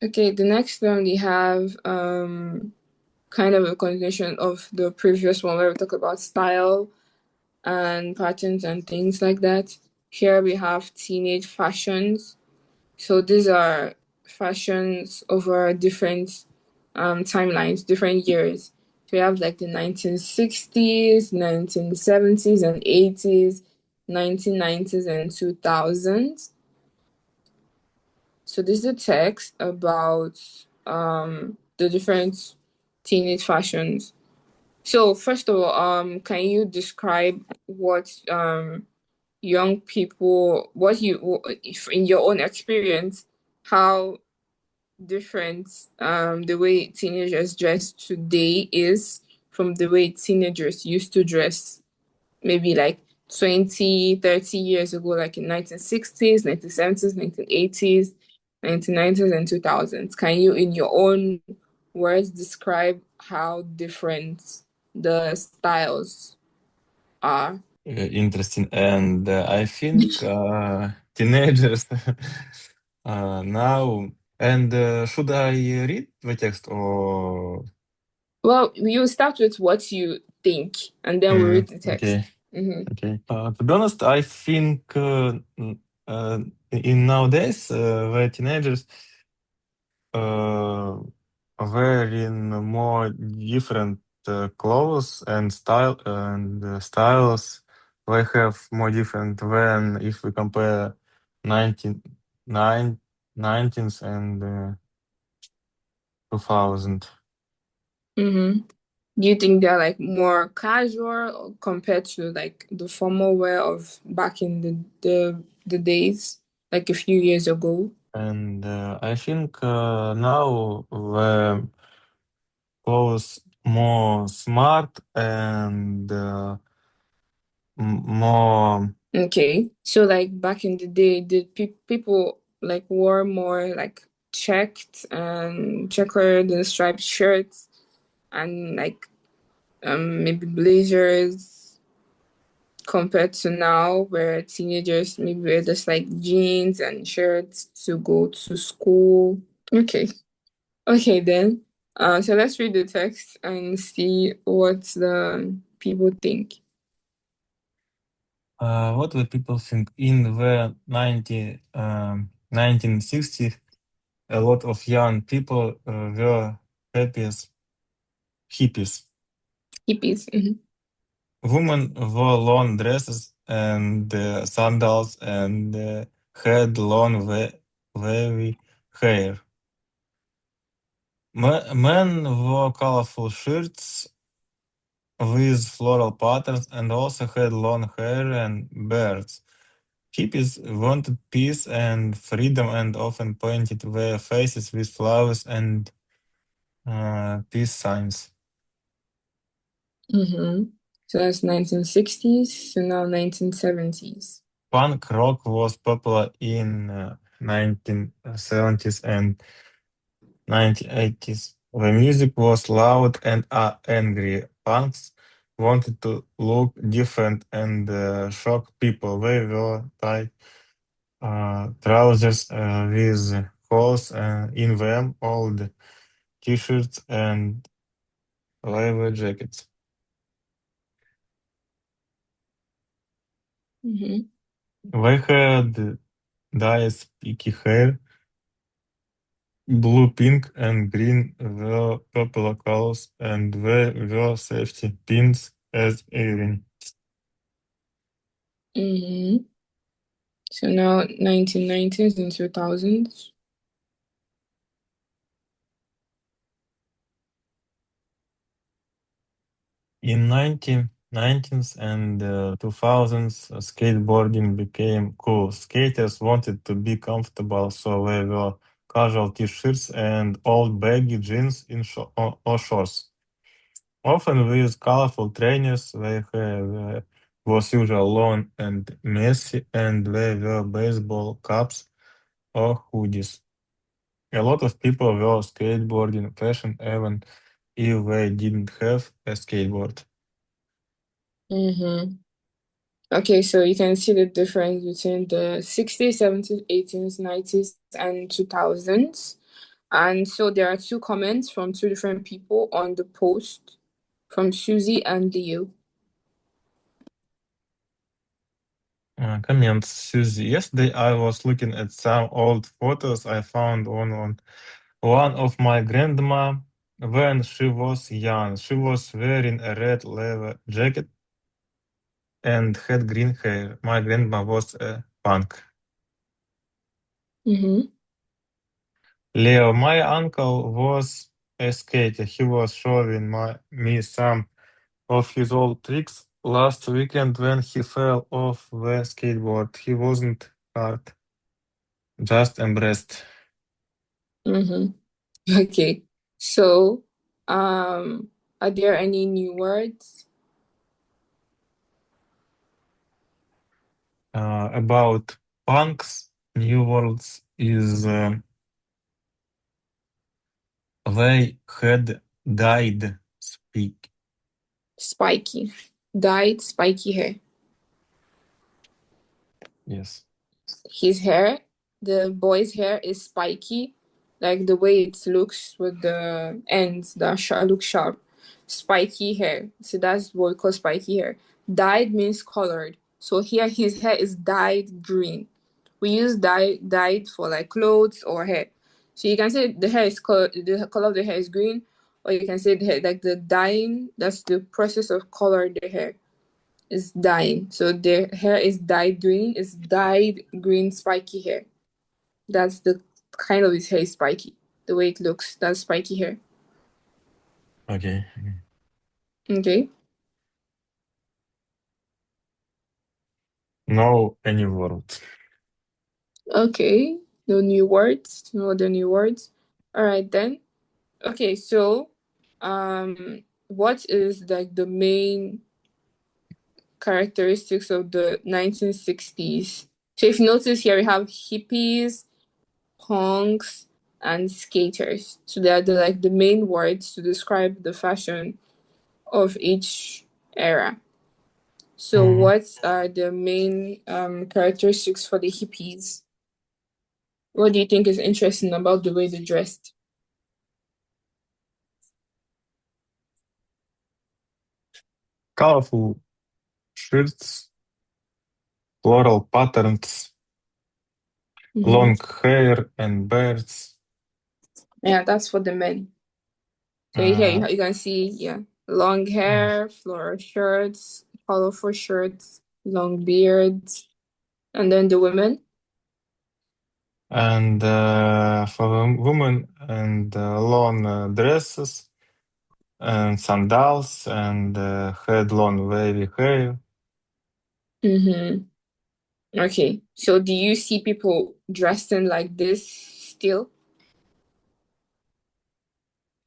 Okay, the next one we have kind of a continuation of the previous one where we talk about style and patterns and things like that. Here we have teenage fashions. So these are fashions over different timelines, different years. So we have like the 1960s, 1970s and 80s, 1990s and 2000s. So this is a text about the different teenage fashions. So first of all, can you describe what young people, what you, if in your own experience, how different the way teenagers dress today is from the way teenagers used to dress maybe like 20, 30 years ago, like in 1960s, 1970s, 1980s, 1990s, and 2000s. Can you, in your own words, describe how different the styles are? Interesting. And I think teenagers now. And should I read the text or? Well, you start with what you think, and then we read the text. Okay. Mm-hmm. Okay. To be honest, I think uh, in nowadays the teenagers uh, wearing more different clothes and styles. They have more different than if we compare 19, nine, 19th and 2000. Mm-hmm. Do you think they're like more casual compared to like the formal wear of back in the days, like a few years ago? And I think now the clothes more smart and more. Okay. So like back in the day, did people like wore more like checked and checkered and striped shirts and like maybe blazers compared to now where teenagers maybe wear just like jeans and shirts to go to school? Okay. Okay, then. So let's read the text and see what the people think. What do people think? In the 1960s, a lot of young people were hippies. Hippies. Hmm. Women wore long dresses and sandals and had long wavy hair. Men wore colorful shirts with floral patterns and also had long hair and beards. Hippies wanted peace and freedom and often painted their faces with flowers and peace signs. Hmm. So that's 1960s, so now 1970s. Punk rock was popular in 1970s and 1980s. The music was loud and angry. Punks wanted to look different and shock people. They wore tight trousers with holes in them, old t-shirts and leather jackets. Hmm. They had dyed spiky hair. Blue, pink, and green were popular colors, and there were safety pins as earrings. Hmm. So now 1990s and 2000s. In 1990s and 2000s, skateboarding became cool. Skaters wanted to be comfortable, so they wore casual t-shirts and old baggy jeans or shorts. Often with colorful trainers, their hair was usually long and messy, and they wore baseball caps or hoodies. A lot of people were skateboarding fashion even if they didn't have a skateboard. Hmm. Okay, so you can see the difference between the 60s, 70s, 80s, 90s, and 2000s. And so there are two comments from two different people on the post from Susie and Leo. Comments, Susie. Yesterday I was looking at some old photos I found on one of my grandma when she was young. She was wearing a red leather jacket and had green hair. My grandma was a punk. Mm-hmm. Leo, my uncle was a skater. He was showing me some of his old tricks last weekend when he fell off the skateboard. He wasn't hurt, just embarrassed. Mm-hmm. Okay. So, are there any new words? About punks, New Worlds is they had died speak. Spiky. Dyed spiky hair. Yes. His hair, the boy's hair is spiky, like the way it looks with the ends that look sharp. Spiky hair. So that's what we call spiky hair. Dyed means colored. So here his hair is dyed green. We use dyed for like clothes or hair. So you can say the hair is color the color of the hair is green, or you can say the hair, like the dyeing, that's the process of color the hair is dyeing. So their hair is dyed green. It's dyed green spiky hair. That's the kind of his hair is spiky. The way it looks, that's spiky hair. Okay. Okay. No any world. Okay. No new words. No other new words. All right then. Okay, so what is like the main characteristics of the 1960s? So if you notice here we have hippies, punks, and skaters. So they are like the main words to describe the fashion of each era. So Mm. what are the main characteristics for the hippies? What do you think is interesting about the way they dressed? Colorful shirts, floral patterns, Mm-hmm. long hair, and beards. Yeah, that's for the men. So here Uh, you can see, yeah, long hair, floral shirts, colorful shirts, long beards, and then the women. and for women and long dresses and sandals and had long wavy hair. Mm-hmm. Okay, so do you see people dressing like this still,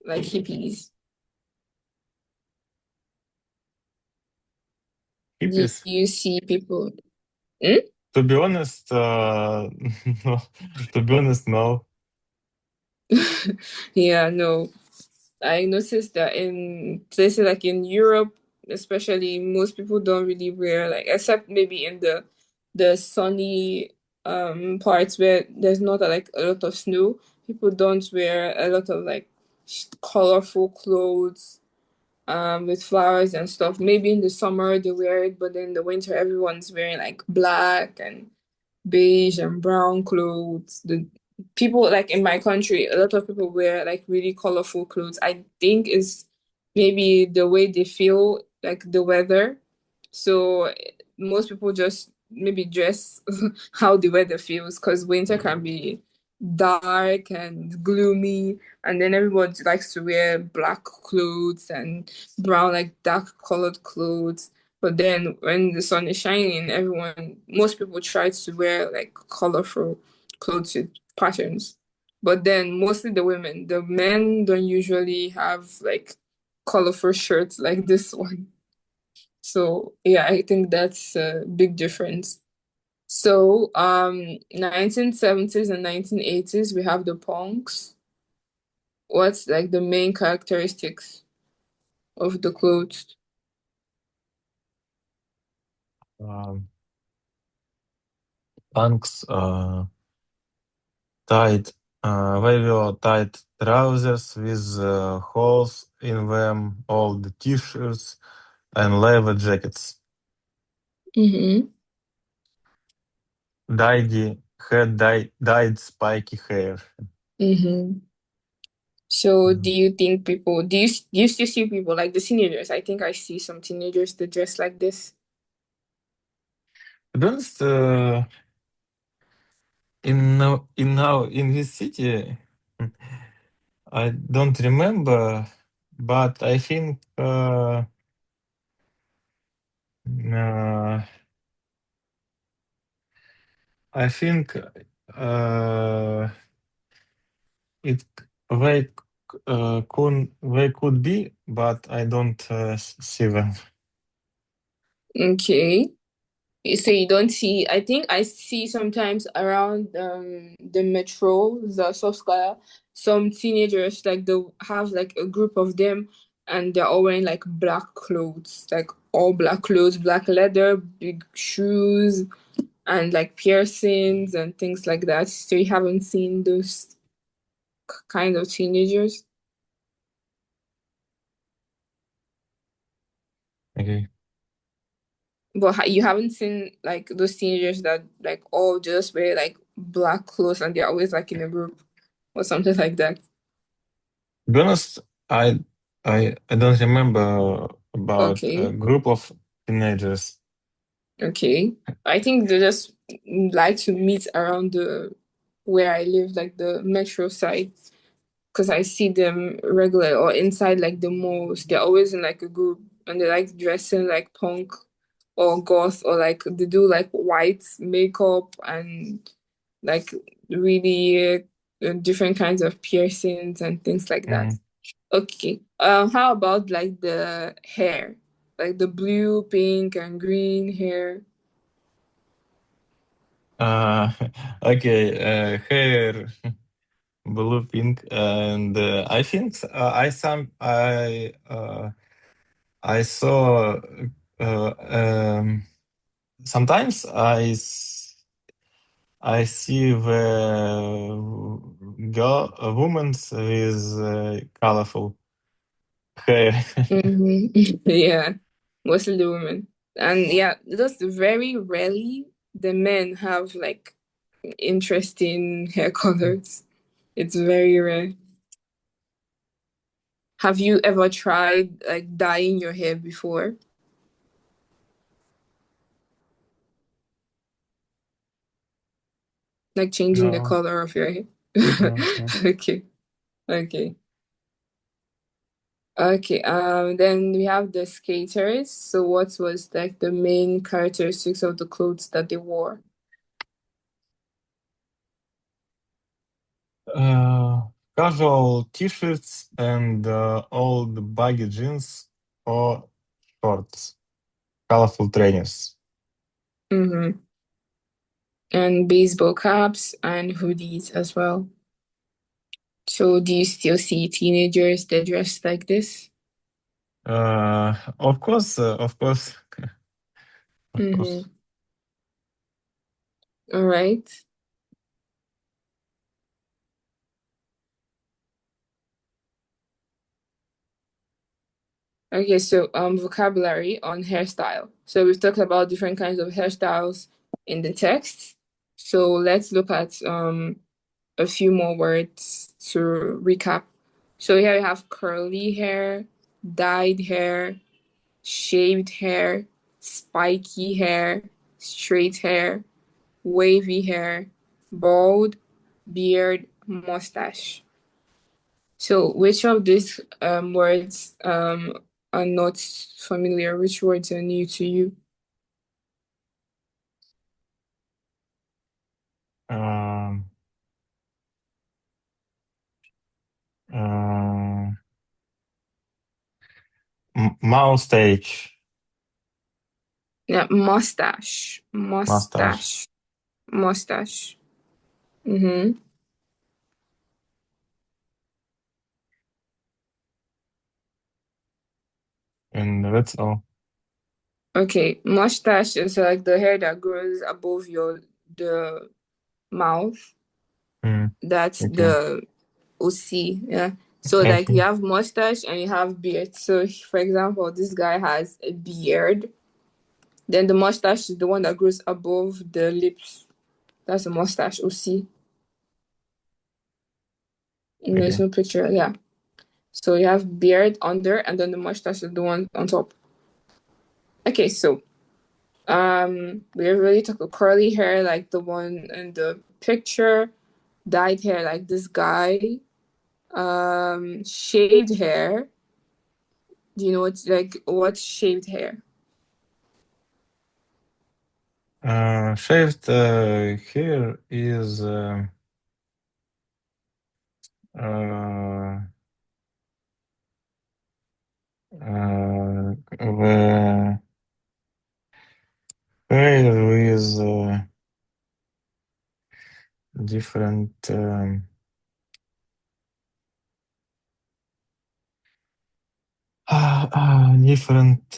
like hippies? Do Hippies. you see people? Hmm? To be honest, no. To be honest, no. Yeah, no. I noticed that in places like in Europe, especially, most people don't really wear like, except maybe in the sunny parts where there's not like a lot of snow. People don't wear a lot of like colorful clothes with flowers and stuff. Maybe in the summer they wear it, but then in the winter everyone's wearing like black and beige and brown clothes. The people like in my country, a lot of people wear like really colorful clothes. I think is maybe the way they feel like the weather. So most people just maybe dress how the weather feels because winter can be dark and gloomy, and then everyone likes to wear black clothes and brown like dark colored clothes. But then when the sun is shining, most people try to wear like colorful clothes with patterns. But then mostly the men don't usually have like colorful shirts like this one. So yeah, I think that's a big difference. So 1970s and 1980s, we have the punks. What's like the main characteristics of the clothes? Um, Punks tied They wear tight trousers with holes in them, old t-shirts, and leather jackets. Mm-hmm. Dyed spiky hair. Mm-hmm. So Mm. do you think people do you still see people like the teenagers? I think I see some teenagers that dress like this. To be honest, in this city, I don't remember, but uh, I think it they could be, but I don't see them. Okay. So you don't see, I think I see sometimes around the metro, Zasovskaya, some teenagers like they have like a group of them and they're all wearing like black clothes, like all black clothes, black leather, big shoes, and like piercings and things like that. So you haven't seen those kind of teenagers? Okay. But you haven't seen like those teenagers that like all just wear like black clothes and they're always like in a group or something like that. To be honest, I I don't remember about a Okay, group of teenagers. okay. I think they just like to meet around the where I live, like the metro side, because I see them regular or inside like the malls. They're always in like a group and they like dressing like punk or goth or like they do like white makeup and like really different kinds of piercings and things like that. Mhm. Okay. How about like the hair? Like the blue, pink, and green hair. Uh, okay, hair blue, pink, and I think I saw uh, um, sometimes I see the girl, women with colorful hair. Hmm. Yeah, mostly the women. And yeah, just very rarely the men have like interesting hair colors. It's very rare. Have you ever tried like dyeing your hair before? Like changing the No, color of your hair? no, no. Okay, okay. Okay, then we have the skaters. So what was like the main characteristics of the clothes that they wore? Uh, Casual t-shirts and old baggy jeans or shorts, colorful trainers. Mm-hmm. And baseball caps and hoodies as well. So do you still see teenagers that dress like this? Of course, of course, of course. Mm-hmm. All right. Okay, so vocabulary on hairstyle. So we've talked about different kinds of hairstyles in the text. So let's look at a few more words to recap. So here we have curly hair, dyed hair, shaved hair, spiky hair, straight hair, wavy hair, bald, beard, mustache. So which of these words are not familiar? Which words are new to you? Um, uh, Mouse stage, Yeah, mustache, mustache, mustache, mustache. Mm-hmm. and that's all. Okay, mustache is like the hair that grows above your the mouth. Mm. That's Okay. the OC. Yeah. So like you Okay. have mustache and you have beard. So for example, this guy has a beard. Then the mustache is the one that grows above the lips. That's a mustache, OC. And there's Okay. no picture. Yeah. So you have beard under, and then the mustache is the one on top. Okay, so we really took a curly hair like the one in the picture, dyed hair like this guy, shaved hair. Do you know what's shaved hair? Shaved hair is uh, the hair with different different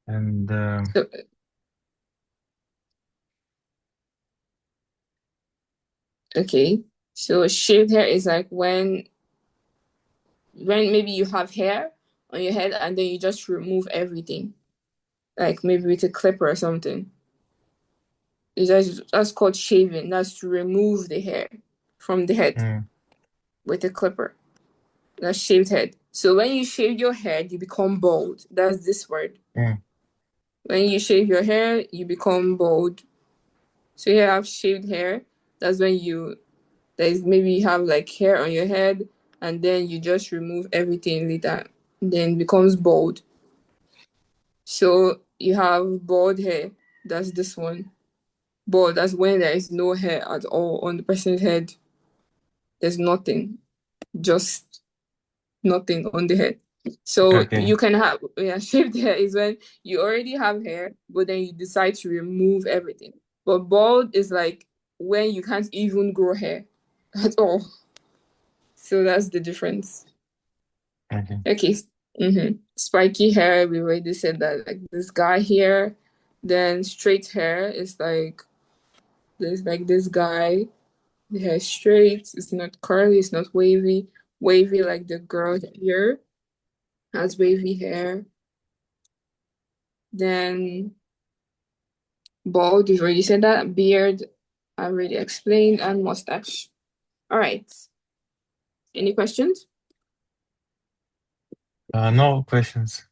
and So, okay. So shaved hair is like when maybe you have hair on your head and then you just remove everything. Like maybe with a clipper or something. That's called shaving. That's to remove the hair from the head mm, with a clipper. That's shaved head. So when you shave your head, you become bald. That's this word. mm, When you shave your hair, you become bald. So you have shaved hair. That's when there's maybe you have like hair on your head and then you just remove everything later. Then it becomes bald. So you have bald hair. That's this one. Bald, that's when there is no hair at all on the person's head. There's nothing. Just nothing on the head. So okay. you can have, yeah, shaved hair is when you already have hair, but then you decide to remove everything. But bald is like when you can't even grow hair at all. So that's the difference. Okay. Okay. Spiky hair, we already said that, like this guy here. Then straight hair is like there's like this guy. The hair is straight. It's not curly. It's not wavy. Wavy like the girl here has wavy hair. Then bald, we've already said that. Beard, I already explained, and mustache. All right. Any questions? No questions.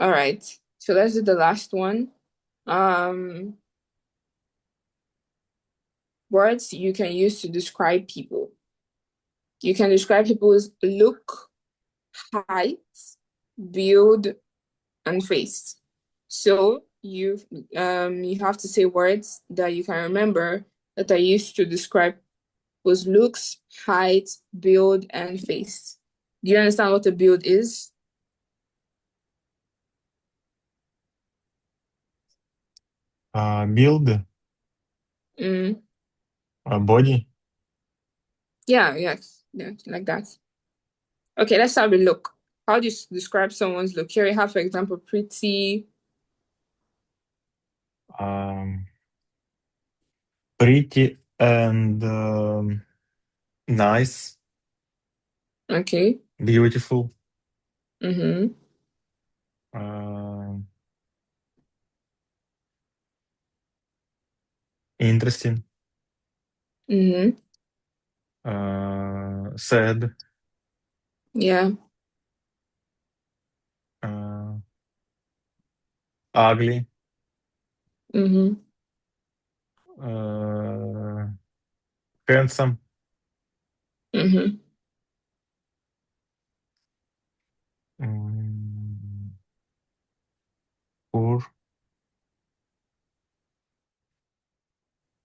All right. So let's do the last one. Um, Words you can use to describe people. You can describe people's look, height, build, and face. So you have to say words that you can remember that are used to describe people's looks, height, build, and face. Do you understand what a build is? Build Mm, body. yeah, yes, yeah, like that. Okay, let's start with look. How do you describe someone's look? Here we have, for example, pretty. Um, Pretty and nice, Okay. beautiful, Mm-hmm. uh, interesting, Mm-hmm. sad, Yeah. uh, ugly, Mm-hmm. uh, handsome, Mm-hmm. mm, poor,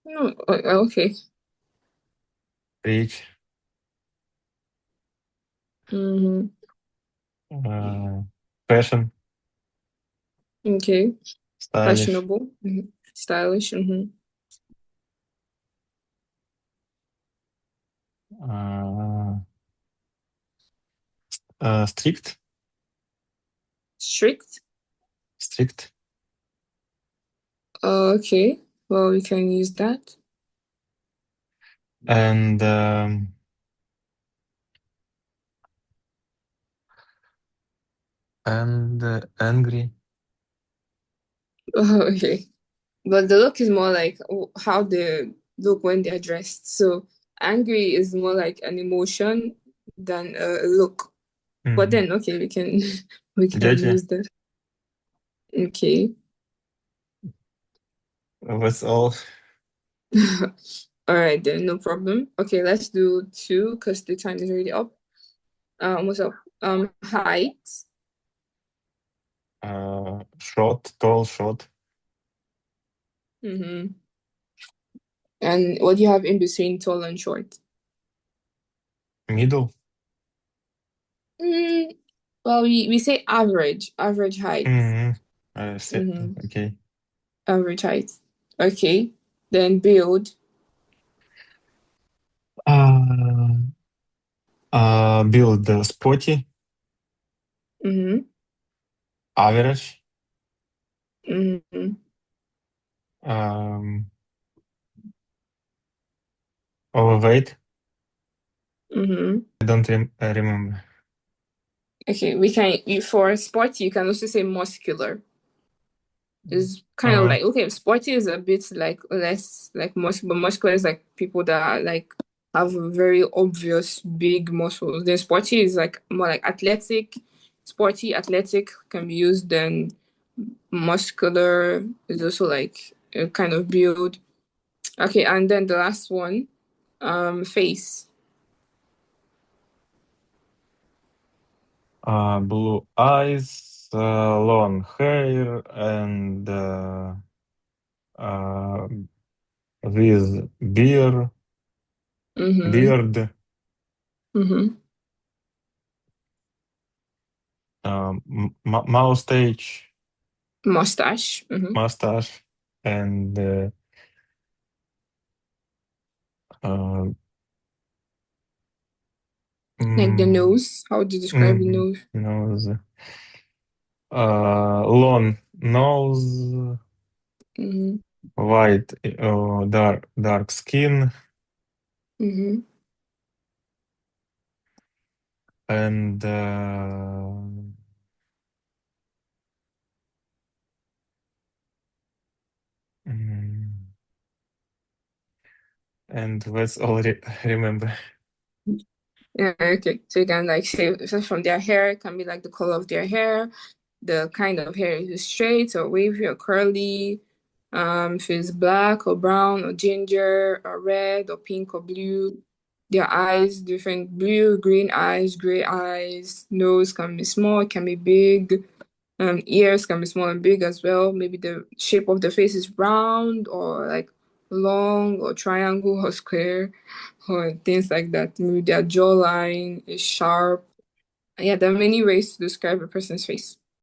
No, okay. rich, Mm-hmm. uh, fashion, Okay. stylish, Fashionable. Stylish. uh, strict, Strict. strict, Okay. Well, we can use that. and angry. Okay. But the look is more like how they look when they're dressed. So angry is more like an emotion than a look. But Mhm. then, okay, we can we can Дядя, use that. Okay. that's all. All right then, no problem. Okay, let's do two because the time is already up. What's up? Height. Short, tall, short, Mm-hmm. And what do you have in between tall and short? middle. Mm, well, we say average height. Mm-hmm. I said, Mm-hmm. okay. Average height. Okay. Then build. Uh, build spotty, Mm-hmm. average, Mm-hmm. um, overweight. Mm-hmm. I don't remember. Okay, we can for sporty, you can also say muscular. It's kind of Uh, like okay, sporty is a bit like less like muscular, but muscular is like people that are like have very obvious big muscles. Then sporty is like more like athletic. Sporty, athletic can be used. Then muscular is also like a kind of build. Okay, and then the last one, face. blue eyes, long hair, and uh, with Mm-hmm. beard, Mm-hmm. mustache, Mustache. Mm-hmm. mustache, and uh, Like the mm, nose. How would you describe the mhm, nose? nose, long nose, Mm-hmm. white, dark skin, Mm-hmm. and mm, that's all remember. Yeah, okay. So you can like say so from their hair, it can be like the color of their hair, the kind of hair is it straight or wavy or curly, if it's black or brown or ginger or red or pink or blue. Their eyes, different blue, green eyes, gray eyes, nose can be small, can be big. Ears can be small and big as well. Maybe the shape of the face is round or like long or triangle or square or things like that. Maybe their jawline is sharp. Yeah, there are many ways to describe a person's face.